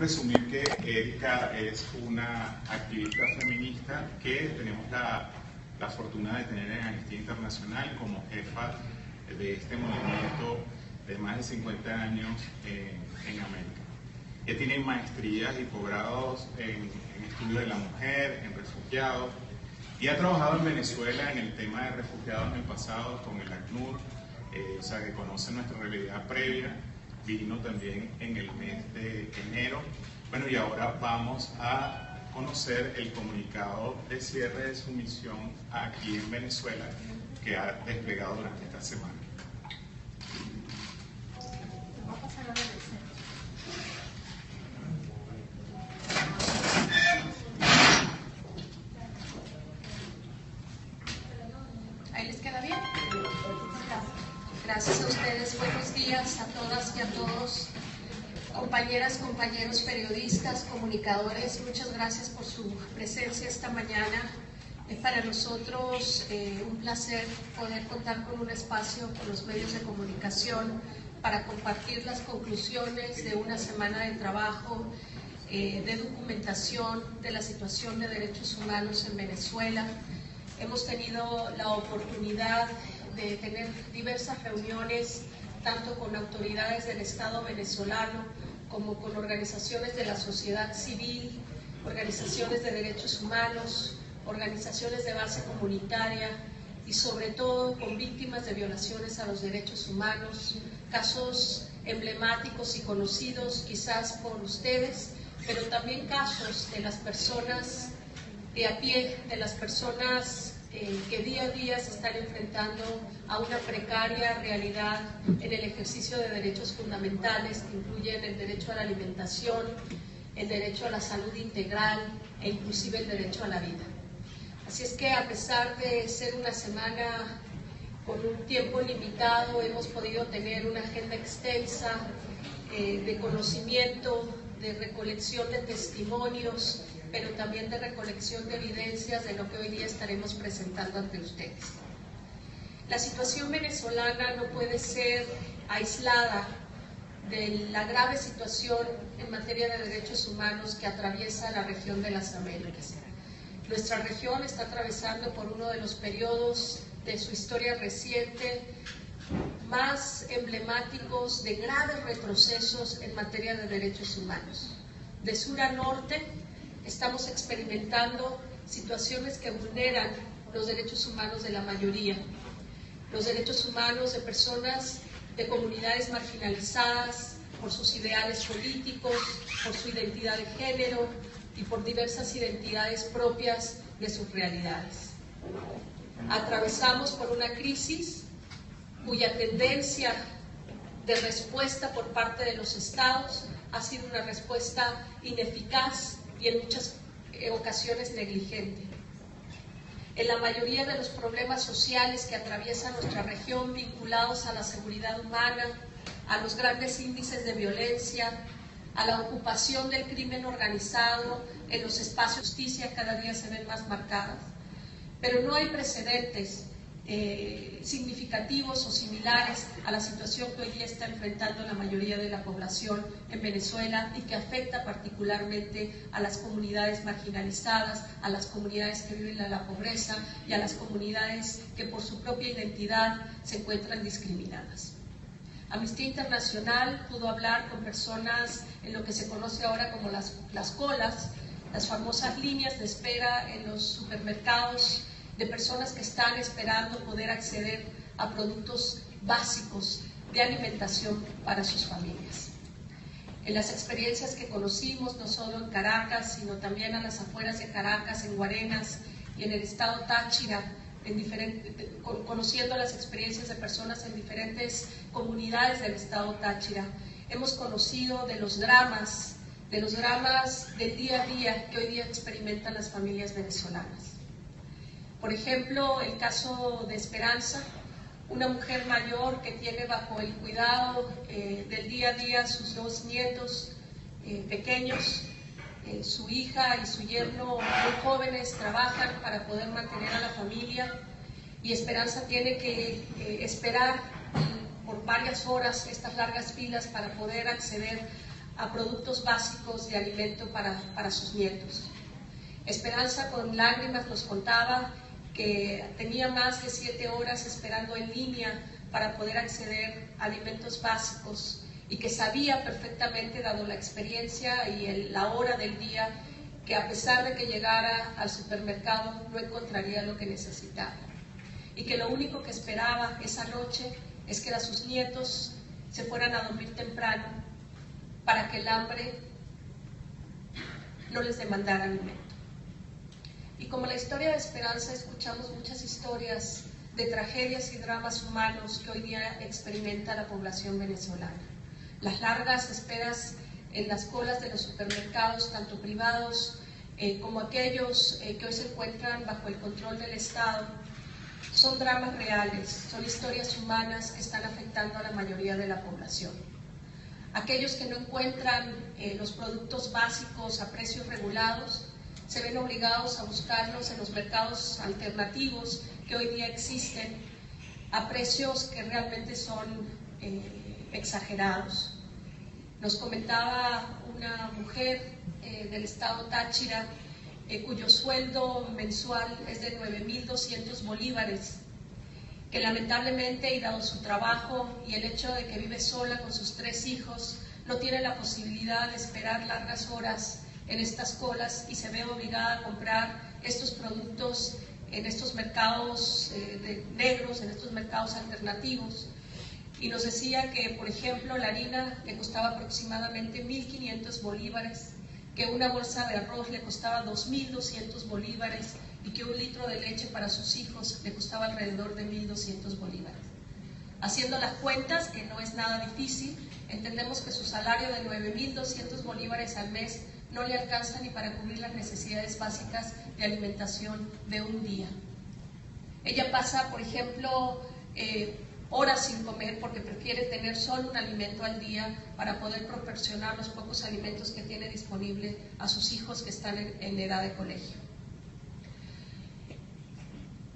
presumir que Erika es una activista feminista que tenemos la fortuna de tener en Amnistía Internacional como jefa de este movimiento de más de 50 años en América. Ella tiene maestrías y posgrados en estudio de la mujer, en refugiados, y ha trabajado en Venezuela en el tema de refugiados en el pasado con el ACNUR, o sea que conoce nuestra realidad previa. Vino también en el mes de enero. Bueno, y ahora vamos a conocer el comunicado de cierre de su misión aquí en Venezuela que ha desplegado durante esta semana. ¿Ahí les queda bien? Gracias a ustedes, buenos días a todas y a todos, compañeras, compañeros, periodistas, comunicadores, muchas gracias por su presencia esta mañana. Es para nosotros un placer poder contar con un espacio con los medios de comunicación para compartir las conclusiones de una semana de trabajo, de documentación de la situación de derechos humanos en Venezuela. Hemos tenido la oportunidad de tener diversas reuniones, tanto con autoridades del Estado venezolano como con organizaciones de la sociedad civil, organizaciones de derechos humanos, organizaciones de base comunitaria y sobre todo con víctimas de violaciones a los derechos humanos, casos emblemáticos y conocidos quizás por ustedes, pero también casos de las personas de a pie, de las personas que día a día se están enfrentando a una precaria realidad en el ejercicio de derechos fundamentales que incluyen el derecho a la alimentación, el derecho a la salud integral e inclusive el derecho a la vida. Así es que a pesar de ser una semana con un tiempo limitado, hemos podido tener una agenda extensa de conocimiento, de recolección de testimonios, pero también de recolección de evidencias de lo que hoy día estaremos presentando ante ustedes. La situación venezolana no puede ser aislada de la grave situación en materia de derechos humanos que atraviesa la región de las Américas. Nuestra región está atravesando por uno de los periodos de su historia reciente más emblemáticos de graves retrocesos en materia de derechos humanos. De sur a norte, estamos experimentando situaciones que vulneran los derechos humanos de la mayoría, los derechos humanos de personas de comunidades marginalizadas por sus ideales políticos, por su identidad de género y por diversas identidades propias de sus realidades. Atravesamos por una crisis cuya tendencia de respuesta por parte de los estados ha sido una respuesta ineficaz y en muchas ocasiones negligente. En la mayoría de los problemas sociales que atraviesa nuestra región vinculados a la seguridad humana, a los grandes índices de violencia, a la ocupación del crimen organizado en los espacios de justicia cada día se ven más marcadas, pero no hay precedentes significativos o similares a la situación que hoy día está enfrentando la mayoría de la población en Venezuela y que afecta particularmente a las comunidades marginalizadas, a las comunidades que viven en la pobreza y a las comunidades que por su propia identidad se encuentran discriminadas. Amnistía Internacional pudo hablar con personas en lo que se conoce ahora como las colas, las famosas líneas de espera en los supermercados, de personas que están esperando poder acceder a productos básicos de alimentación para sus familias. En las experiencias que conocimos, no solo en Caracas, sino también a las afueras de Caracas, en Guarenas y en el estado Táchira, conociendo las experiencias de personas en diferentes comunidades del estado Táchira, hemos conocido de los dramas del día a día que hoy día experimentan las familias venezolanas. Por ejemplo, el caso de Esperanza, una mujer mayor que tiene bajo el cuidado del día a día sus dos nietos pequeños, su hija y su yerno muy jóvenes trabajan para poder mantener a la familia y Esperanza tiene que esperar por varias horas estas largas filas para poder acceder a productos básicos de alimento para sus nietos. Esperanza con lágrimas nos contaba que tenía más de 7 horas esperando en línea para poder acceder a alimentos básicos y que sabía perfectamente, dado la experiencia y la hora del día, que a pesar de que llegara al supermercado no encontraría lo que necesitaba. Y que lo único que esperaba esa noche es que sus nietos se fueran a dormir temprano para que el hambre no les demandara alimento. Y como la historia de Esperanza, escuchamos muchas historias de tragedias y dramas humanos que hoy día experimenta la población venezolana. Las largas esperas en las colas de los supermercados, tanto privados como aquellos que hoy se encuentran bajo el control del Estado, son dramas reales, son historias humanas que están afectando a la mayoría de la población. Aquellos que no encuentran los productos básicos a precios regulados se ven obligados a buscarlos en los mercados alternativos que hoy día existen a precios que realmente son exagerados. Nos comentaba una mujer del estado Táchira cuyo sueldo mensual es de 9.200 bolívares, que lamentablemente, y dado su trabajo y el hecho de que vive sola con sus 3 hijos, no tiene la posibilidad de esperar largas horas en estas colas y se ve obligada a comprar estos productos en estos mercados negros, en estos mercados alternativos. Y nos decía que, por ejemplo, la harina le costaba aproximadamente 1.500 bolívares, que una bolsa de arroz le costaba 2.200 bolívares y que un litro de leche para sus hijos le costaba alrededor de 1.200 bolívares. Haciendo las cuentas, que no es nada difícil, entendemos que su salario de 9.200 bolívares al mes no le alcanza ni para cubrir las necesidades básicas de alimentación de un día. Ella pasa, por ejemplo, horas sin comer porque prefiere tener solo un alimento al día para poder proporcionar los pocos alimentos que tiene disponible a sus hijos que están en edad de colegio.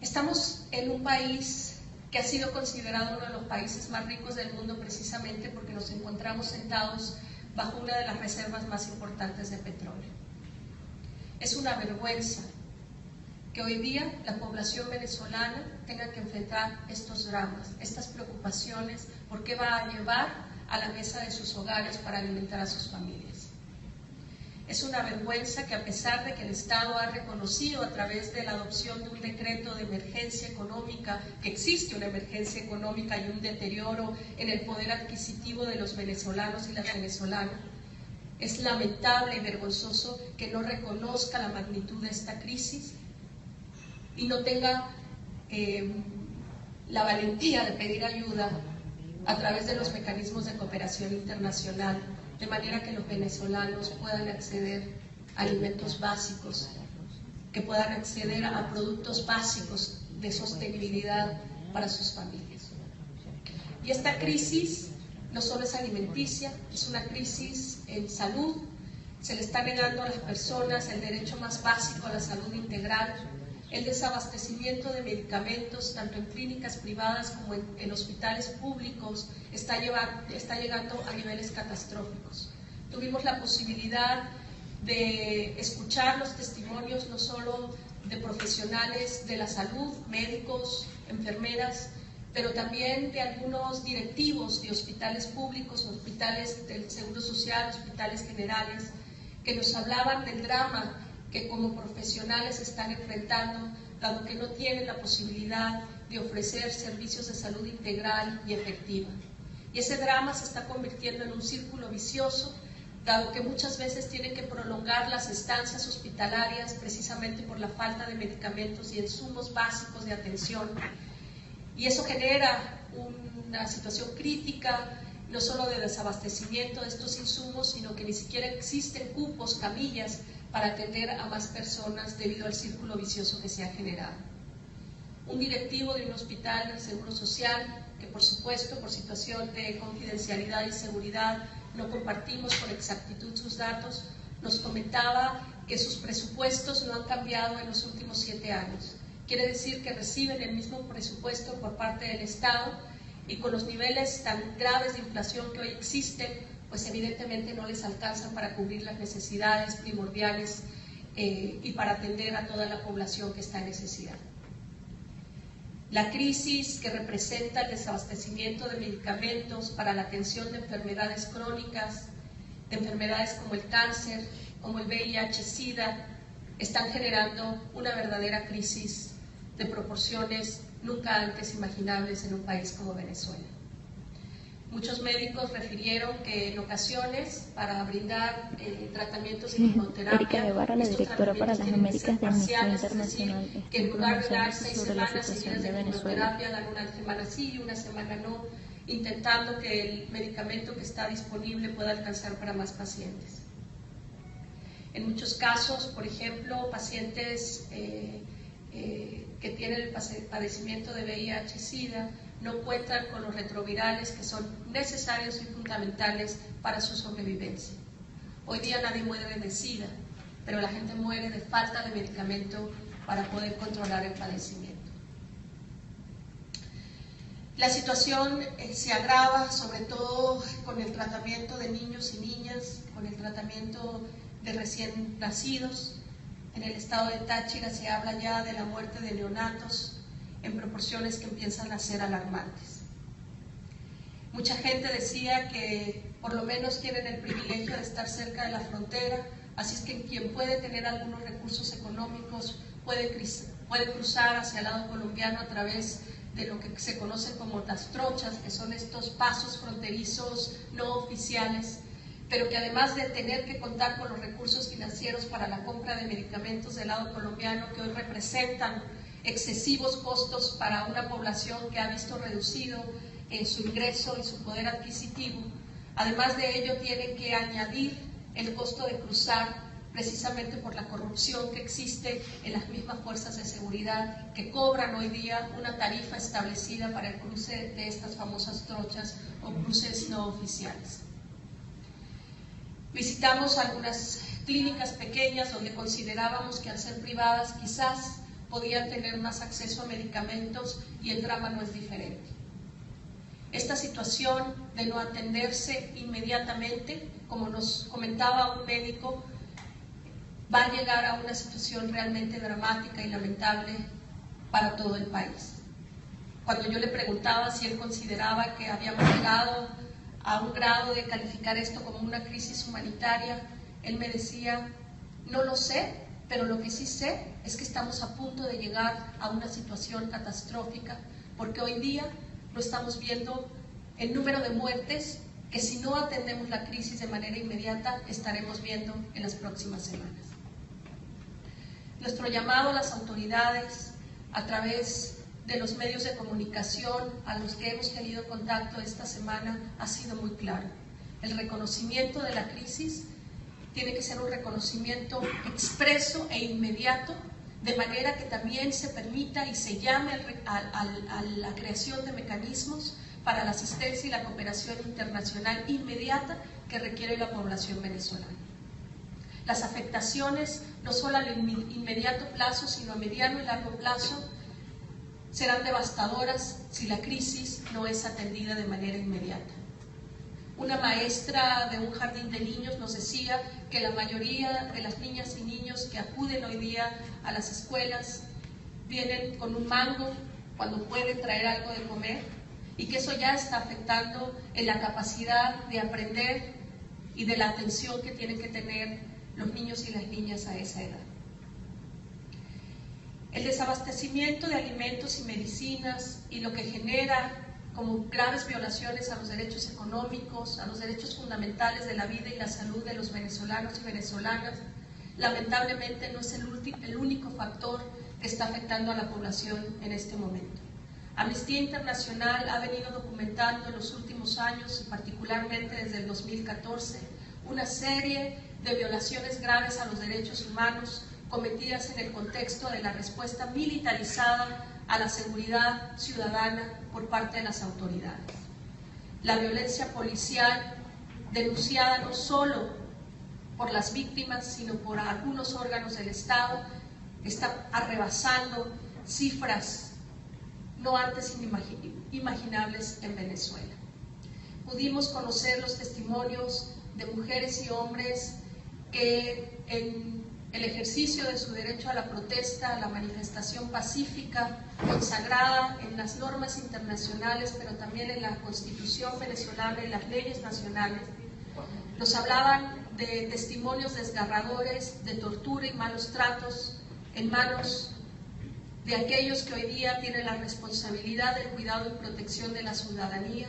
Estamos en un país que ha sido considerado uno de los países más ricos del mundo precisamente porque nos encontramos sentados bajo una de las reservas más importantes de petróleo. Es una vergüenza que hoy día la población venezolana tenga que enfrentar estos dramas, estas preocupaciones, por qué va a llevar a la mesa de sus hogares para alimentar a sus familias. Es una vergüenza que a pesar de que el Estado ha reconocido a través de la adopción de un decreto de emergencia económica, que existe una emergencia económica y un deterioro en el poder adquisitivo de los venezolanos y las venezolanas, es lamentable y vergonzoso que no reconozca la magnitud de esta crisis y no tenga la valentía de pedir ayuda a través de los mecanismos de cooperación internacional, de manera que los venezolanos puedan acceder a alimentos básicos, que puedan acceder a productos básicos de sostenibilidad para sus familias. Y esta crisis no solo es alimenticia, es una crisis en salud. Se le está negando a las personas el derecho más básico a la salud integral. El desabastecimiento de medicamentos, tanto en clínicas privadas como en hospitales públicos, está llegando a niveles catastróficos. Tuvimos la posibilidad de escuchar los testimonios no solo de profesionales de la salud, médicos, enfermeras, pero también de algunos directivos de hospitales públicos, hospitales del Seguro Social, hospitales generales, que nos hablaban del drama que como profesionales están enfrentando, dado que no tienen la posibilidad de ofrecer servicios de salud integral y efectiva. Y ese drama se está convirtiendo en un círculo vicioso, dado que muchas veces tienen que prolongar las estancias hospitalarias precisamente por la falta de medicamentos y insumos básicos de atención. Y eso genera una situación crítica, no solo de desabastecimiento de estos insumos, sino que ni siquiera existen cupos, camillas, para atender a más personas debido al círculo vicioso que se ha generado. Un directivo de un hospital del Seguro Social, que por supuesto por situación de confidencialidad y seguridad no compartimos con exactitud sus datos, nos comentaba que sus presupuestos no han cambiado en los últimos 7 años. Quiere decir que reciben el mismo presupuesto por parte del Estado y con los niveles tan graves de inflación que hoy existen, pues evidentemente no les alcanzan para cubrir las necesidades primordiales y para atender a toda la población que está en necesidad. La crisis que representa el desabastecimiento de medicamentos para la atención de enfermedades crónicas, de enfermedades como el cáncer, como el VIH-Sida, están generando una verdadera crisis de proporciones nunca antes imaginables en un país como Venezuela. Muchos médicos refirieron que en ocasiones para brindar tratamientos de quimioterapia, Erika Guevara, la directora para las Américas de Amnistía Internacional, que en lugar de dar 6 sobre la semanas situación seguidas de de Venezuela. quimioterapia, dan una semana sí y una semana no, intentando que el medicamento que está disponible pueda alcanzar para más pacientes. En muchos casos, por ejemplo, pacientes que tienen el padecimiento de VIH-Sida no cuentan con los retrovirales que son necesarios y fundamentales para su sobrevivencia. Hoy día nadie muere de SIDA, pero la gente muere de falta de medicamento para poder controlar el padecimiento. La situación se agrava sobre todo con el tratamiento de niños y niñas, con el tratamiento de recién nacidos. En el estado de Táchira se habla ya de la muerte de neonatos en proporciones que empiezan a ser alarmantes. Mucha gente decía que por lo menos tienen el privilegio de estar cerca de la frontera, así es que quien puede tener algunos recursos económicos puede cruzar hacia el lado colombiano a través de lo que se conocen como las trochas, que son estos pasos fronterizos no oficiales, pero que además de tener que contar con los recursos financieros para la compra de medicamentos del lado colombiano, que hoy representan excesivos costos para una población que ha visto reducido su ingreso y su poder adquisitivo, además de ello tienen que añadir el costo de cruzar precisamente por la corrupción que existe en las mismas fuerzas de seguridad que cobran hoy día una tarifa establecida para el cruce de estas famosas trochas o cruces no oficiales. Visitamos algunas clínicas pequeñas donde considerábamos que al ser privadas quizás podían tener más acceso a medicamentos y el drama no es diferente. Esta situación de no atenderse inmediatamente, como nos comentaba un médico, va a llegar a una situación realmente dramática y lamentable para todo el país. Cuando yo le preguntaba si él consideraba que habíamos llegado a un grado de calificar esto como una crisis humanitaria, él me decía, no lo sé, pero lo que sí sé es que estamos a punto de llegar a una situación catastrófica, porque hoy día lo estamos viendo el número de muertes que si no atendemos la crisis de manera inmediata estaremos viendo en las próximas semanas. Nuestro llamado a las autoridades a través de los medios de comunicación a los que hemos tenido contacto esta semana ha sido muy claro. El reconocimiento de la crisis tiene que ser un reconocimiento expreso e inmediato, de manera que también se permita y se llame a la creación de mecanismos para la asistencia y la cooperación internacional inmediata que requiere la población venezolana. Las afectaciones, no solo a inmediato plazo, sino a mediano y largo plazo, serán devastadoras si la crisis no es atendida de manera inmediata. Una maestra de un jardín de niños nos decía que la mayoría de las niñas y niños que acuden hoy día a las escuelas vienen con un mango cuando pueden traer algo de comer y que eso ya está afectando en la capacidad de aprender y de la atención que tienen que tener los niños y las niñas a esa edad. El desabastecimiento de alimentos y medicinas y lo que genera como graves violaciones a los derechos económicos, a los derechos fundamentales de la vida y la salud de los venezolanos y venezolanas, lamentablemente no es el único factor que está afectando a la población en este momento. Amnistía Internacional ha venido documentando en los últimos años, y particularmente desde el 2014, una serie de violaciones graves a los derechos humanos cometidas en el contexto de la respuesta militarizada a la seguridad ciudadana por parte de las autoridades. La violencia policial, denunciada no solo por las víctimas, sino por algunos órganos del Estado, está arrebasando cifras no antes imaginables en Venezuela. pudimos conocer los testimonios de mujeres y hombres que en el ejercicio de su derecho a la protesta, a la manifestación pacífica, consagrada en las normas internacionales, pero también en la Constitución venezolana y las leyes nacionales, nos hablaban de testimonios desgarradores, de tortura y malos tratos en manos de aquellos que hoy día tienen la responsabilidad del cuidado y protección de la ciudadanía,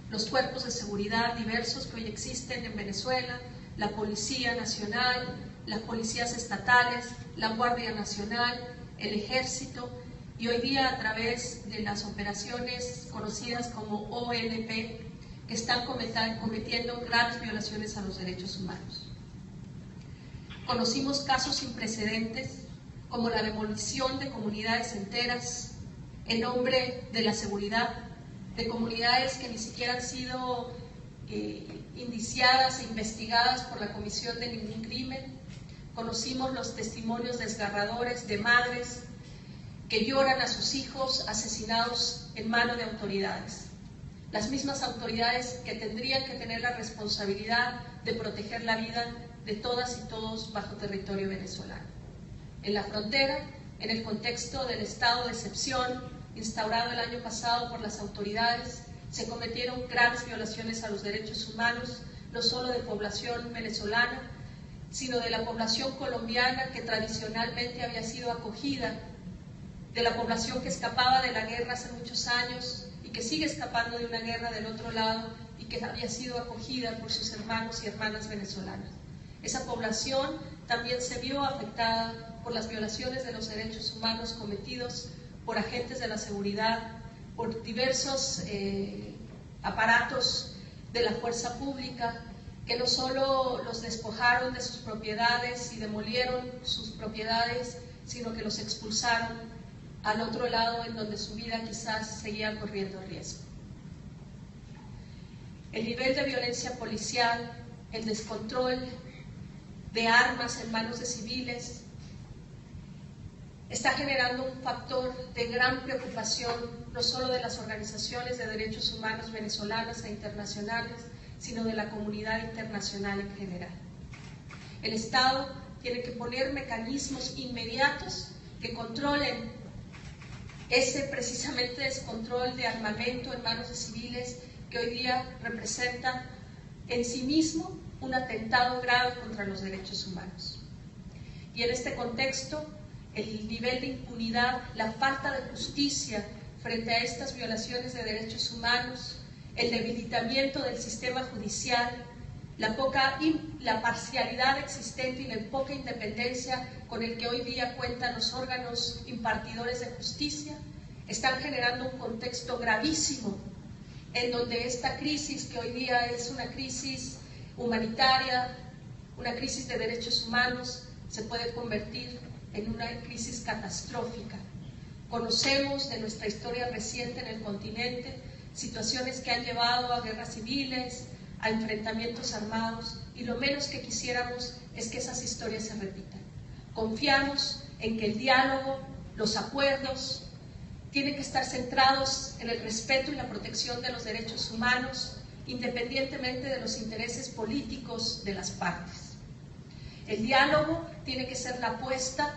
los cuerpos de seguridad diversos que hoy existen en Venezuela, la Policía Nacional, las policías estatales, la Guardia Nacional, el Ejército, y hoy día a través de las operaciones conocidas como ONP, que están cometiendo graves violaciones a los derechos humanos. Conocimos casos sin precedentes, como la demolición de comunidades enteras en nombre de la seguridad, de comunidades que ni siquiera han sido indiciadas e investigadas por la comisión de ningún crimen. Conocimos los testimonios desgarradores de madres que lloran a sus hijos asesinados en manos de autoridades. Las mismas autoridades que tendrían que tener la responsabilidad de proteger la vida de todas y todos bajo territorio venezolano. En la frontera, en el contexto del estado de excepción instaurado el año pasado por las autoridades, se cometieron graves violaciones a los derechos humanos, no solo de población venezolana, sino de la población colombiana que tradicionalmente había sido acogida, de la población que escapaba de la guerra hace muchos años y que sigue escapando de una guerra del otro lado y que había sido acogida por sus hermanos y hermanas venezolanas. Esa población también se vio afectada por las violaciones de los derechos humanos cometidos por agentes de la seguridad, por diversos aparatos de la fuerza pública, que no solo los despojaron de sus propiedades y demolieron sus propiedades, sino que los expulsaron al otro lado en donde su vida quizás seguía corriendo riesgo. El nivel de violencia policial, el descontrol de armas en manos de civiles, está generando un factor de gran preocupación, no solo de las organizaciones de derechos humanos venezolanas e internacionales, sino de la comunidad internacional en general. El Estado tiene que poner mecanismos inmediatos que controlen ese precisamente descontrol de armamento en manos de civiles que hoy día representa en sí mismo un atentado grave contra los derechos humanos. Y en este contexto, el nivel de impunidad, la falta de justicia frente a estas violaciones de derechos humanos, el debilitamiento del sistema judicial, la parcialidad existente y la poca independencia con el que hoy día cuentan los órganos impartidores de justicia, están generando un contexto gravísimo en donde esta crisis, que hoy día es una crisis humanitaria, una crisis de derechos humanos, se puede convertir en una crisis catastrófica. Conocemos de nuestra historia reciente en el continente situaciones que han llevado a guerras civiles, a enfrentamientos armados, y lo menos que quisiéramos es que esas historias se repitan. Confiamos en que el diálogo, los acuerdos, tienen que estar centrados en el respeto y la protección de los derechos humanos, independientemente de los intereses políticos de las partes. El diálogo tiene que ser la apuesta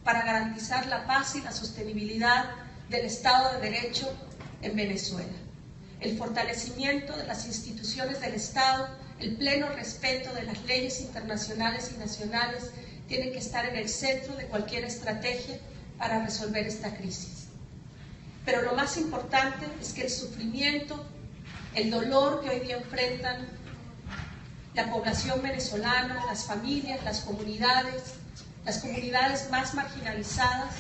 para garantizar la paz y la sostenibilidad del Estado de Derecho en Venezuela. El fortalecimiento de las instituciones del Estado, el pleno respeto de las leyes internacionales y nacionales tienen que estar en el centro de cualquier estrategia para resolver esta crisis. Pero lo más importante es que el sufrimiento, el dolor que hoy día enfrentan la población venezolana, las familias, las comunidades más marginalizadas,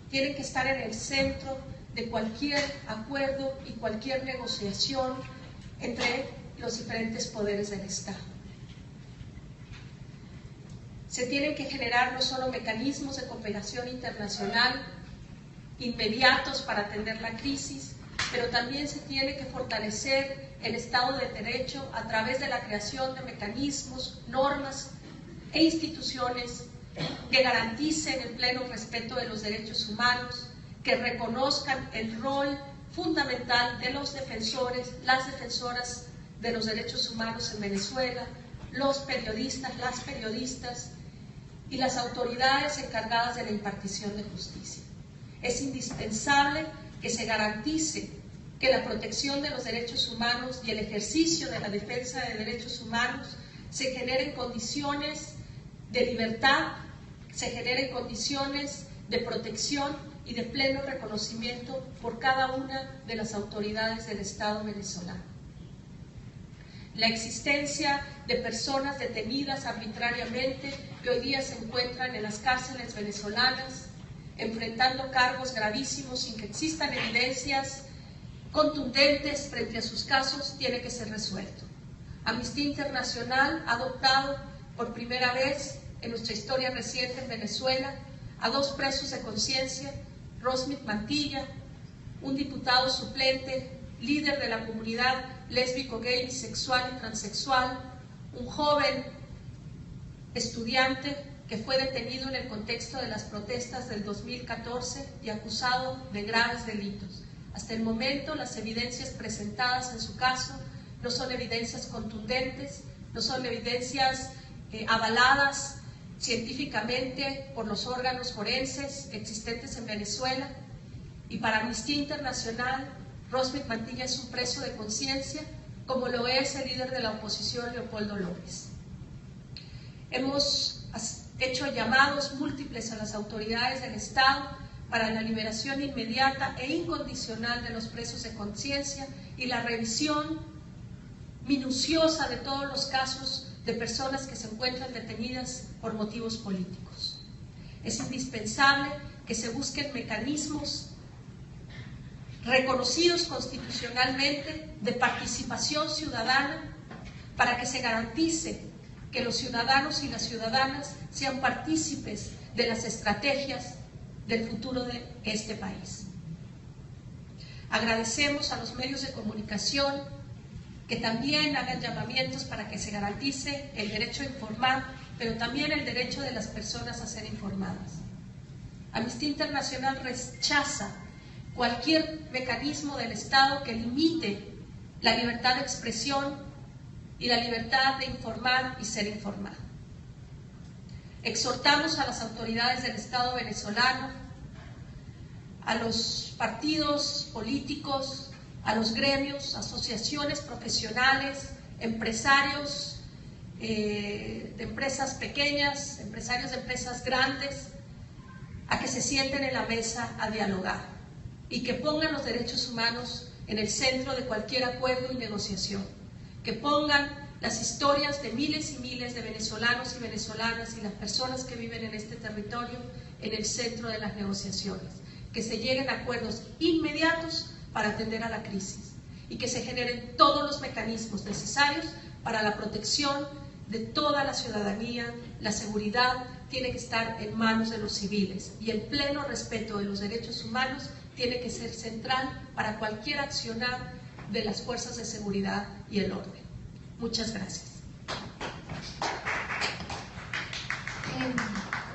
tienen que estar en el centro de cualquier acuerdo y cualquier negociación entre los diferentes poderes del Estado. Se tienen que generar no solo mecanismos de cooperación internacional inmediatos para atender la crisis, pero también se tiene que fortalecer el Estado de Derecho a través de la creación de mecanismos, normas e instituciones que garanticen el pleno respeto de los derechos humanos, que reconozcan el rol fundamental de los defensores, las defensoras de los derechos humanos en Venezuela, los periodistas, las periodistas y las autoridades encargadas de la impartición de justicia. Es indispensable que se garantice que la protección de los derechos humanos y el ejercicio de la defensa de derechos humanos se generen condiciones de libertad, se generen condiciones de protección y de pleno reconocimiento por cada una de las autoridades del Estado venezolano. La existencia de personas detenidas arbitrariamente que hoy día se encuentran en las cárceles venezolanas, enfrentando cargos gravísimos sin que existan evidencias contundentes frente a sus casos, tiene que ser resuelto. Amnistía Internacional ha adoptado por primera vez en nuestra historia reciente en Venezuela a 2 presos de conciencia, Rosmith Mantilla, un diputado suplente, líder de la comunidad lésbico, gay, bisexual y transexual, un joven estudiante que fue detenido en el contexto de las protestas del 2014 y acusado de graves delitos. Hasta el momento, las evidencias presentadas en su caso no son evidencias contundentes, no son evidencias avaladas científicamente por los órganos forenses existentes en Venezuela, y para Amnistía Internacional, Rosmith Mantilla es un preso de conciencia, como lo es el líder de la oposición, Leopoldo López. Hemos hecho llamados múltiples a las autoridades del Estado para la liberación inmediata e incondicional de los presos de conciencia y la revisión minuciosa de todos los casos de personas que se encuentran detenidas por motivos políticos. Es indispensable que se busquen mecanismos reconocidos constitucionalmente de participación ciudadana para que se garantice que los ciudadanos y las ciudadanas sean partícipes de las estrategias del futuro de este país. Agradecemos a los medios de comunicación que también hagan llamamientos para que se garantice el derecho a informar, pero también el derecho de las personas a ser informadas. Amnistía Internacional rechaza cualquier mecanismo del Estado que limite la libertad de expresión y la libertad de informar y ser informado. Exhortamos a las autoridades del Estado venezolano, a los partidos políticos, a los gremios, asociaciones profesionales, empresarios de empresas pequeñas, empresarios de empresas grandes, a que se sienten en la mesa a dialogar y que pongan los derechos humanos en el centro de cualquier acuerdo y negociación, que pongan las historias de miles y miles de venezolanos y venezolanas y las personas que viven en este territorio en el centro de las negociaciones, que se lleguen a acuerdos inmediatos para atender a la crisis y que se generen todos los mecanismos necesarios para la protección de toda la ciudadanía. La seguridad tiene que estar en manos de los civiles y el pleno respeto de los derechos humanos tiene que ser central para cualquier accionar de las fuerzas de seguridad y el orden. Muchas gracias.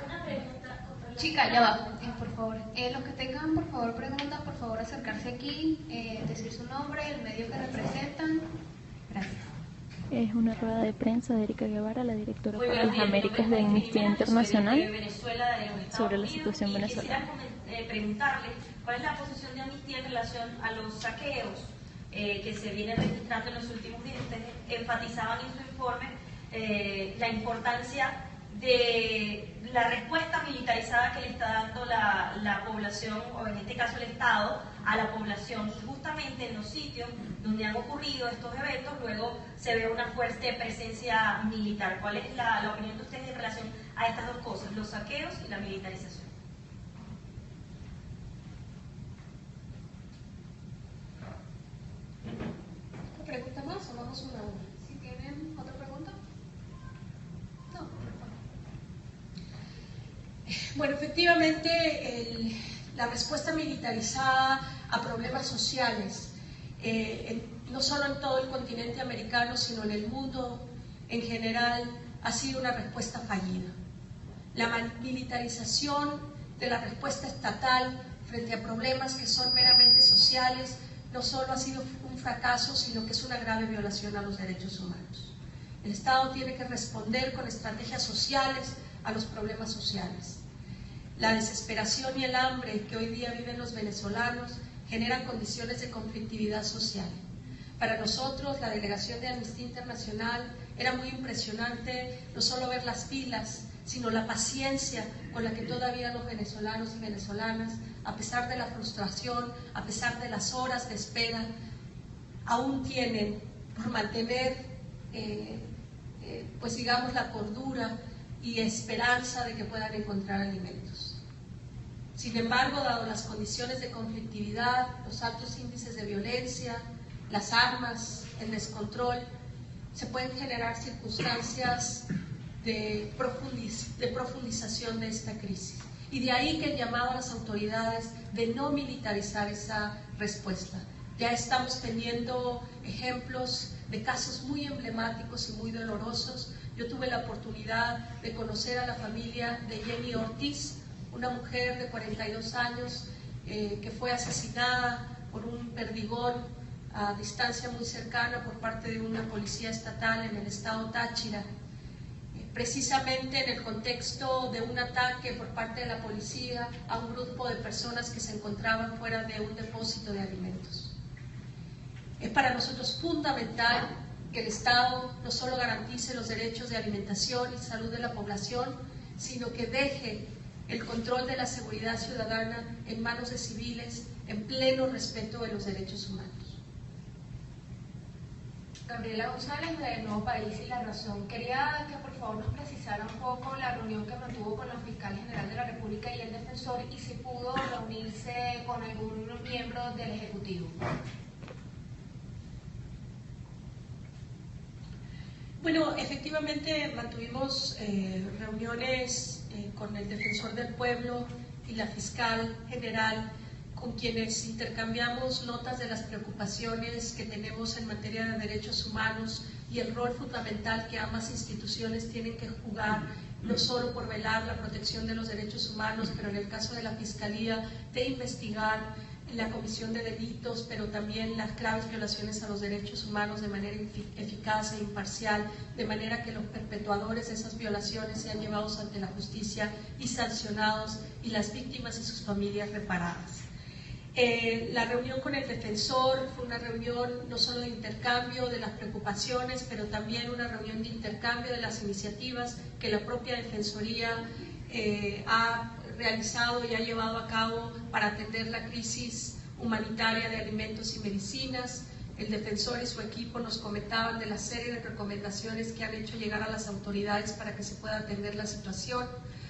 Una pregunta. Chica, ya va, por favor. Los que tengan, por favor, preguntas, por favor, acercarse aquí, decir su nombre, el medio que representan. Gracias. Es una rueda de prensa de Erika Guevara, la directora para las Américas de Amnistía Internacional, sobre la situación venezolana. Quisiera preguntarle cuál es la posición de Amnistía en relación a los saqueos que se vienen registrando en los últimos días. Ustedes enfatizaban en su informe la importancia de la respuesta militarizada que le está dando la población, o en este caso el Estado, a la población. Y justamente en los sitios donde han ocurrido estos eventos, luego se ve una fuerte presencia militar. ¿Cuál es la opinión de ustedes en relación a estas dos cosas, los saqueos y la militarización? ¿Otra pregunta más o vamos una a una? Si tienen otra pregunta. No. Bueno, efectivamente, la respuesta militarizada a problemas sociales, no solo en todo el continente americano, sino en el mundo en general, ha sido una respuesta fallida. La militarización de la respuesta estatal frente a problemas que son meramente sociales no solo ha sido un fracaso, sino que es una grave violación a los derechos humanos. El Estado tiene que responder con estrategias sociales a los problemas sociales. La desesperación y el hambre que hoy día viven los venezolanos generan condiciones de conflictividad social. Para nosotros, la delegación de Amnistía Internacional, era muy impresionante no solo ver las filas, sino la paciencia con la que todavía los venezolanos y venezolanas, a pesar de la frustración, a pesar de las horas de espera, aún tienen por mantener, pues digamos, la cordura y esperanza de que puedan encontrar alimentos. Sin embargo, dado las condiciones de conflictividad, los altos índices de violencia, las armas, el descontrol, se pueden generar circunstancias de profundización de esta crisis. Y de ahí que el llamado a las autoridades de no militarizar esa respuesta. Ya estamos teniendo ejemplos de casos muy emblemáticos y muy dolorosos. Yo tuve la oportunidad de conocer a la familia de Jenny Ortiz, una mujer de 42 años que fue asesinada por un perdigón a distancia muy cercana por parte de una policía estatal en el estado Táchira, precisamente en el contexto de un ataque por parte de la policía a un grupo de personas que se encontraban fuera de un depósito de alimentos. Es para nosotros fundamental que el Estado no solo garantice los derechos de alimentación y salud de la población, sino que deje el control de la seguridad ciudadana en manos de civiles en pleno respeto de los derechos humanos. Gabriela González, de Nuevo País y La Razón. Quería que por favor nos precisara un poco la reunión que mantuvo con la Fiscal General de la República y el Defensor, y si pudo reunirse con algún miembro del Ejecutivo. Bueno, efectivamente mantuvimos reuniones con el Defensor del Pueblo y la Fiscal General, con quienes intercambiamos notas de las preocupaciones que tenemos en materia de derechos humanos y el rol fundamental que ambas instituciones tienen que jugar, no solo por velar la protección de los derechos humanos, pero en el caso de la Fiscalía, de investigar la comisión de delitos, pero también las graves violaciones a los derechos humanos de manera eficaz e imparcial, de manera que los perpetuadores de esas violaciones sean llevados ante la justicia y sancionados, y las víctimas y sus familias reparadas. La reunión con el Defensor fue una reunión no solo de intercambio de las preocupaciones, pero también una reunión de intercambio de las iniciativas que la propia Defensoría ha realizado y ha llevado a cabo para atender la crisis humanitaria de alimentos y medicinas. El Defensor y su equipo nos comentaban de la serie de recomendaciones que han hecho llegar a las autoridades para que se pueda atender la situación,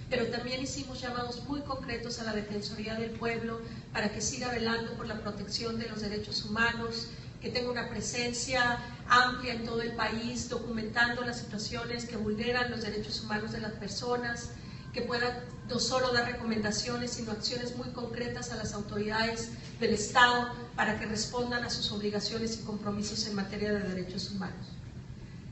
pero también hicimos llamados muy concretos a la Defensoría del Pueblo para que siga velando por la protección de los derechos humanos, que tenga una presencia amplia en todo el país, documentando las situaciones que vulneran los derechos humanos de las personas, que pueda no solo dar recomendaciones, sino acciones muy concretas a las autoridades del Estado para que respondan a sus obligaciones y compromisos en materia de derechos humanos.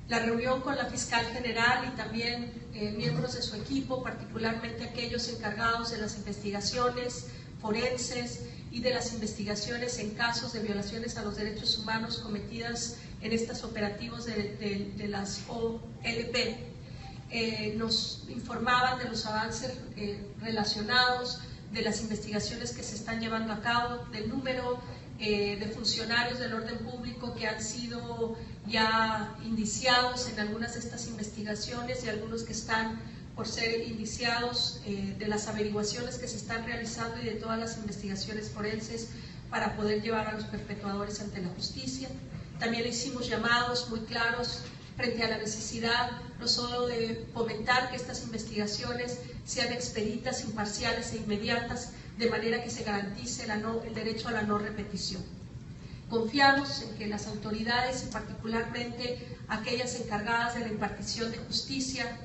La reunión con la Fiscal General y también miembros de su equipo, particularmente aquellos encargados de las investigaciones forenses y de las investigaciones en casos de violaciones a los derechos humanos cometidas en estos operativos de las OLP, nos informaban de los avances relacionados, de las investigaciones que se están llevando a cabo, del número de funcionarios del orden público que han sido ya indiciados en algunas de estas investigaciones y algunos que están por ser indiciados, de las averiguaciones que se están realizando y de todas las investigaciones forenses para poder llevar a los perpetuadores ante la justicia. También hicimos llamados muy claros frente a la necesidad no solo de fomentar que estas investigaciones sean expeditas, imparciales e inmediatas, de manera que se garantice el derecho a la no repetición. Confiamos en que las autoridades, y particularmente aquellas encargadas de la impartición de justicia,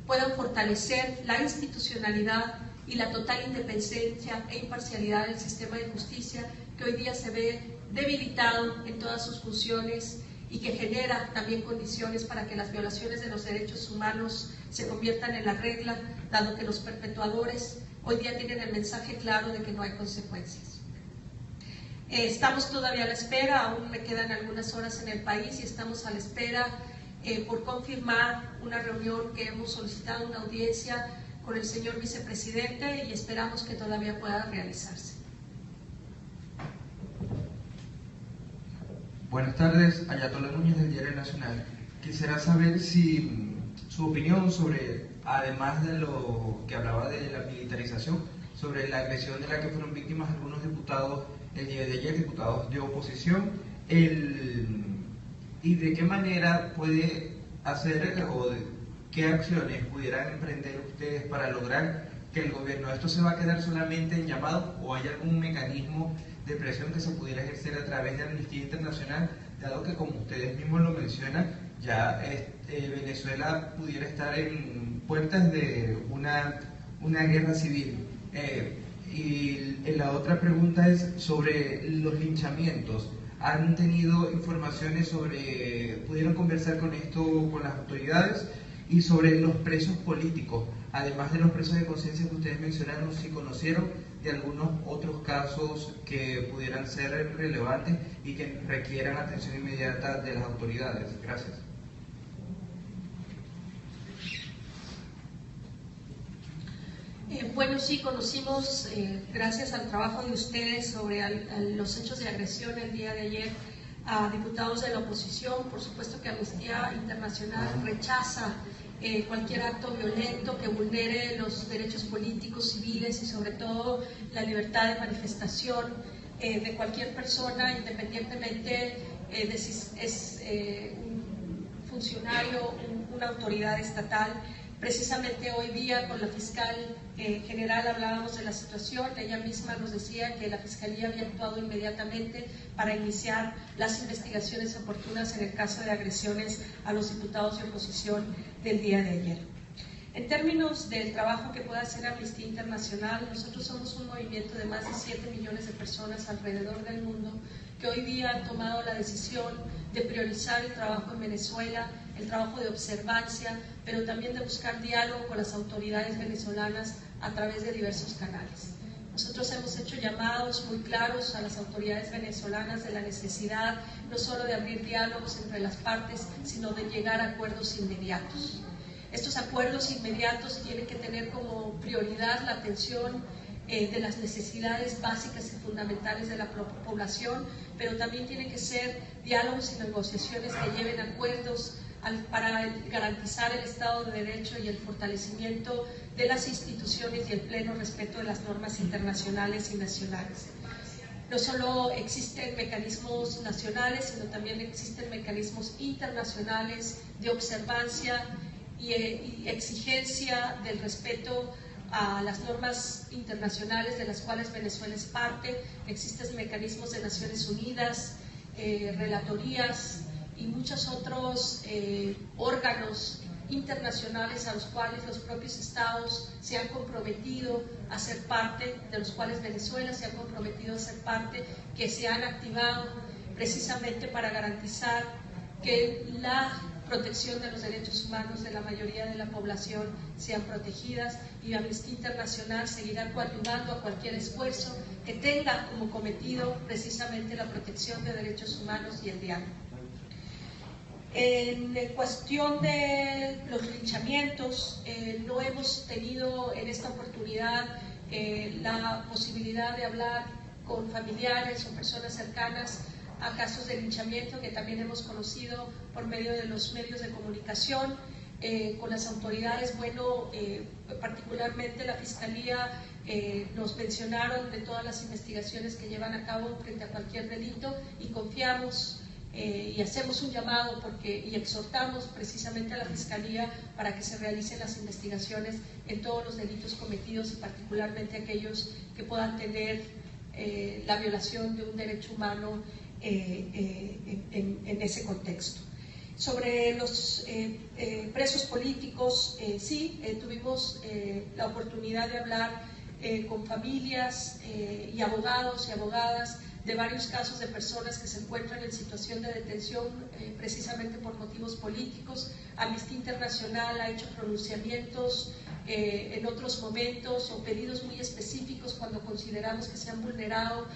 puedan fortalecer la institucionalidad y la total independencia e imparcialidad del sistema de justicia, que hoy día se ve debilitado en todas sus funciones y que genera también condiciones para que las violaciones de los derechos humanos se conviertan en la regla, dado que los perpetuadores hoy día tienen el mensaje claro de que no hay consecuencias. Estamos todavía a la espera, aún me quedan algunas horas en el país y estamos a la espera por confirmar una reunión que hemos solicitado, una audiencia con el señor vicepresidente, y esperamos que todavía pueda realizarse. Buenas tardes, Ayatollah Núñez del Diario Nacional. Quisiera saber si su opinión sobre, además de lo que hablaba de la militarización, sobre la agresión de la que fueron víctimas algunos diputados el día de ayer, diputados de oposición, y de qué manera puede hacer o de qué acciones pudieran emprender ustedes para lograr que el gobierno, ¿esto se va a quedar solamente en llamado o hay algún mecanismo de presión que se pudiera ejercer a través de Amnistía Internacional, dado que, como ustedes mismos lo mencionan, ya Venezuela pudiera estar en puertas de una guerra civil? Y la otra pregunta es sobre los linchamientos. ¿Han tenido informaciones sobre, pudieron conversar con esto con las autoridades? Y sobre los presos políticos, además de los presos de conciencia que ustedes mencionaron, si conocieron de algunos otros casos que pudieran ser relevantes y que requieran atención inmediata de las autoridades. Gracias. Bueno, sí, conocimos, gracias al trabajo de ustedes, sobre los hechos de agresión el día de ayer a diputados de la oposición. Por supuesto que Amnistía Internacional rechaza cualquier acto violento que vulnere los derechos políticos, civiles y sobre todo la libertad de manifestación de cualquier persona, independientemente de si es un funcionario, una autoridad estatal. Precisamente hoy día con la fiscal general hablábamos de la situación. Ella misma nos decía que la Fiscalía había actuado inmediatamente para iniciar las investigaciones oportunas en el caso de agresiones a los diputados de oposición del día de ayer. En términos del trabajo que puede hacer Amnistía Internacional, nosotros somos un movimiento de más de 7 millones de personas alrededor del mundo que hoy día han tomado la decisión de priorizar el trabajo en Venezuela, el trabajo de observancia, pero también de buscar diálogo con las autoridades venezolanas a través de diversos canales. Nosotros hemos hecho llamados muy claros a las autoridades venezolanas de la necesidad no solo de abrir diálogos entre las partes, sino de llegar a acuerdos inmediatos. Estos acuerdos inmediatos tienen que tener como prioridad la atención de las necesidades básicas y fundamentales de la población, pero también tienen que ser diálogos y negociaciones que lleven a acuerdos para garantizar el Estado de Derecho y el fortalecimiento de las instituciones y el pleno respeto de las normas internacionales y nacionales. No solo existen mecanismos nacionales, sino también existen mecanismos internacionales de observancia y exigencia del respeto a las normas internacionales de las cuales Venezuela es parte. Existen mecanismos de Naciones Unidas, relatorías y muchos otros órganos internacionales a los cuales los propios estados se han comprometido a ser parte, de los cuales Venezuela se ha comprometido a ser parte, que se han activado precisamente para garantizar que la protección de los derechos humanos de la mayoría de la población sean protegidas, y Amnistía Internacional seguirá coadyuvando a cualquier esfuerzo que tenga como cometido precisamente la protección de derechos humanos y el diálogo. En cuestión de los linchamientos, no hemos tenido en esta oportunidad la posibilidad de hablar con familiares o personas cercanas a casos de linchamiento que también hemos conocido por medio de los medios de comunicación. Con las autoridades, bueno, particularmente la Fiscalía, nos mencionaron de todas las investigaciones que llevan a cabo frente a cualquier delito, y confiamos y hacemos un llamado y exhortamos precisamente a la Fiscalía para que se realicen las investigaciones en todos los delitos cometidos, y particularmente aquellos que puedan tener la violación de un derecho humano en ese contexto. Sobre los presos políticos, sí, tuvimos la oportunidad de hablar con familias y abogados y abogadas de varios casos de personas que se encuentran en situación de detención precisamente por motivos políticos. Amnistía Internacional ha hecho pronunciamientos en otros momentos o pedidos muy específicos cuando consideramos que se han vulnerado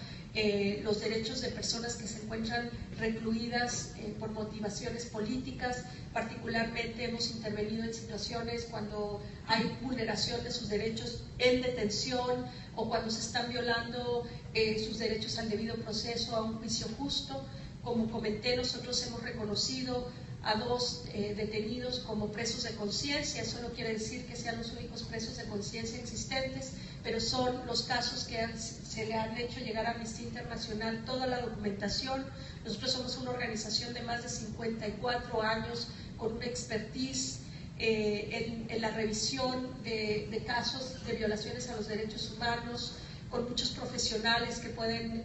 los derechos de personas que se encuentran recluidas por motivaciones políticas. Particularmente hemos intervenido en situaciones cuando hay vulneración de sus derechos en detención o cuando se están violando sus derechos al debido proceso, a un juicio justo. Como comenté, nosotros hemos reconocido a 2 detenidos como presos de conciencia. Eso no quiere decir que sean los únicos presos de conciencia existentes, pero son los casos que se le han hecho llegar a Amnistía Internacional toda la documentación. Nosotros somos una organización de más de 54 años con una expertise en la revisión de casos de violaciones a los derechos humanos, con muchos profesionales que pueden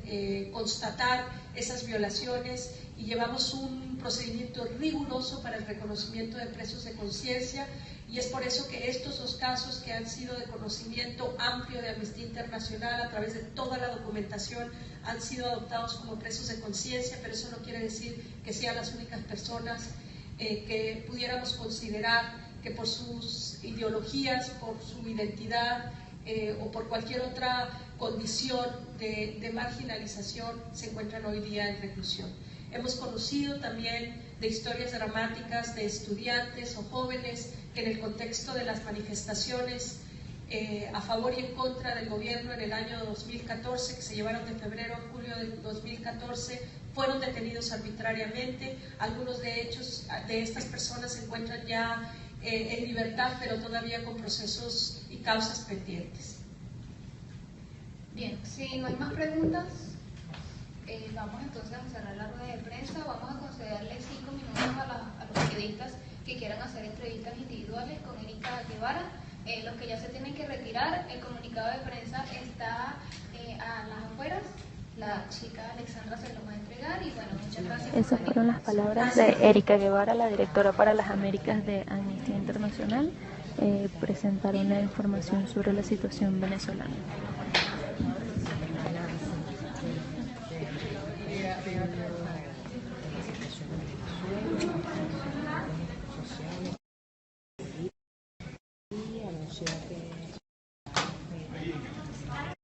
constatar esas violaciones, y llevamos un procedimiento riguroso para el reconocimiento de presos de conciencia, y es por eso que estos 2 casos que han sido de conocimiento amplio de Amnistía Internacional a través de toda la documentación han sido adoptados como presos de conciencia, pero eso no quiere decir que sean las únicas personas que pudiéramos considerar que por sus ideologías, por su identidad o por cualquier otra condición de marginalización se encuentran hoy día en reclusión. Hemos conocido también de historias dramáticas de estudiantes o jóvenes que en el contexto de las manifestaciones a favor y en contra del gobierno en el año 2014, que se llevaron de febrero a julio del 2014, fueron detenidos arbitrariamente. Algunos de estas personas se encuentran ya en libertad, pero todavía con procesos y causas pendientes. Bien, si no hay más preguntas, vamos entonces a cerrar la rueda de prensa. Vamos a concederle 5 minutos a los periodistas que quieran hacer entrevistas individuales con Erika Guevara. Los que ya se tienen que retirar, el comunicado de prensa está a las afueras. La chica Alexandra se lo va a entregar y bueno, muchas gracias. Esas fueron las palabras de Erika Guevara, la directora para las Américas de Amnistía Internacional. Presentaron la información sobre la situación venezolana. Y anunció que